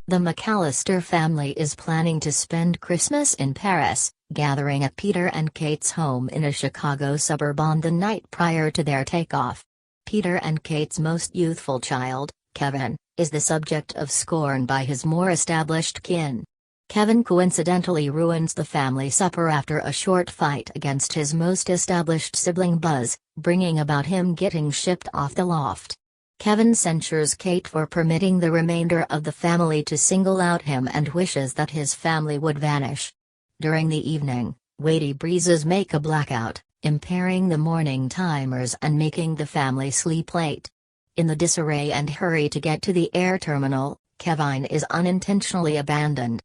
The McAllister family is planning to spend Christmas in Paris, gathering at Peter and Kate's home in a Chicago suburb on the night prior to their takeoff. Peter and Kate's most youthful child, Kevin, is the subject of scorn by his more established kin. Kevin coincidentally ruins the family supper after a short fight against his most established sibling Buzz, bringing about him getting shipped off the loft. Kevin censures Kate for permitting the remainder of the family to single out him and wishes that his family would vanish. During the evening, weighty breezes make a blackout, impairing the morning timers and making the family sleep late. In the disarray and hurry to get to the air terminal, Kevin is unintentionally abandoned.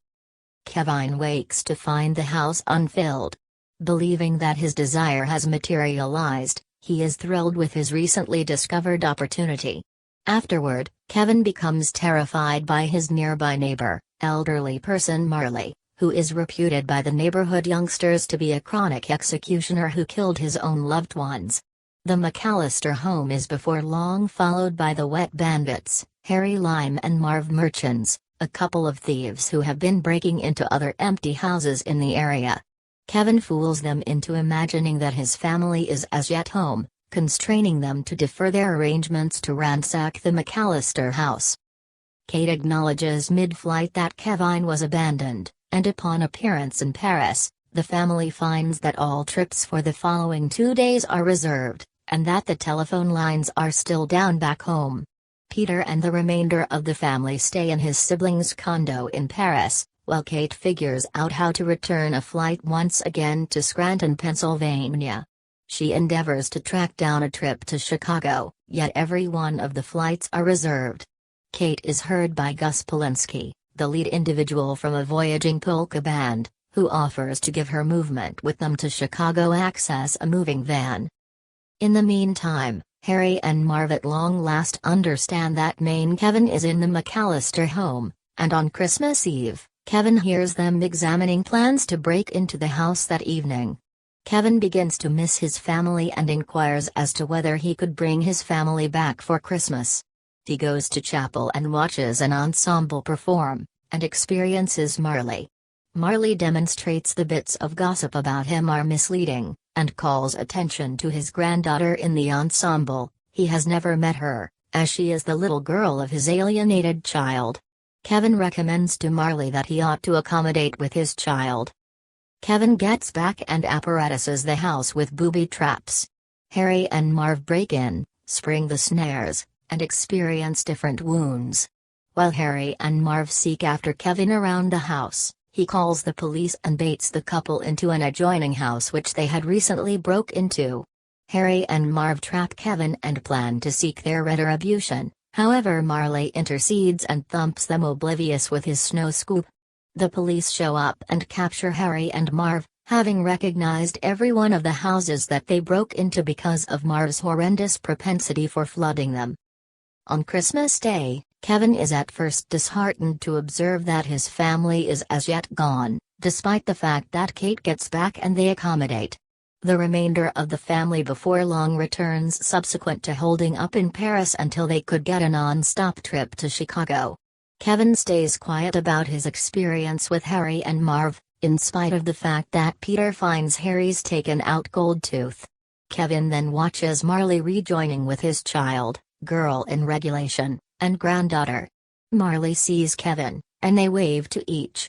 Kevin wakes to find the house unfilled. Believing that his desire has materialized, he is thrilled with his recently discovered opportunity. Afterward, Kevin becomes terrified by his nearby neighbor, elderly person Marley, who is reputed by the neighborhood youngsters to be a chronic executioner who killed his own loved ones. The McAllister home is before long followed by the Wet Bandits, Harry Lime and Marv Merchants, a couple of thieves who have been breaking into other empty houses in the area. Kevin fools them into imagining that his family is as yet home, constraining them to defer their arrangements to ransack the McAllister house. Kate acknowledges mid-flight that Kevin was abandoned, and upon appearance in Paris, the family finds that all trips for the following 2 days are reserved, and that the telephone lines are still down back home. Peter and the remainder of the family stay in his siblings' condo in Paris, while Kate figures out how to return a flight once again to Scranton, Pennsylvania. She endeavors to track down a trip to Chicago, yet every one of the flights are reserved. Kate is heard by Gus Polinski, the lead individual from a voyaging polka band, who offers to give her movement with them to Chicago access a moving van. In the meantime, Harry and Marv at long last understand that Kevin is in the McAllister home, and on Christmas Eve, Kevin hears them examining plans to break into the house that evening. Kevin begins to miss his family and inquires as to whether he could bring his family back for Christmas. He goes to chapel and watches an ensemble perform, and experiences Marley. Marley demonstrates the bits of gossip about him are misleading, and calls attention to his granddaughter in the ensemble. He has never met her, as she is the little girl of his alienated child. Kevin recommends to Marley that he ought to accommodate with his child. Kevin gets back and apparatuses the house with booby traps. Harry and Marv break in, spring the snares, and experience different wounds. While Harry and Marv seek after Kevin around the house, he calls the police and baits the couple into an adjoining house which they had recently broke into. Harry and Marv trap Kevin and plan to seek their retribution. However, Marley intercedes and thumps them oblivious with his snow scoop. The police show up and capture Harry and Marv, having recognized every one of the houses that they broke into because of Marv's horrendous propensity for flooding them. On Christmas Day, Kevin is at first disheartened to observe that his family is as yet gone, despite the fact that Kate gets back and they accommodate. The remainder of the family before long returns subsequent to holding up in Paris until they could get a non-stop trip to Chicago. Kevin stays quiet about his experience with Harry and Marv, in spite of the fact that Peter finds Harry's taken out gold tooth. Kevin then watches Marley rejoining with his child, girl in regulation, and granddaughter. Marley sees Kevin, and they wave to each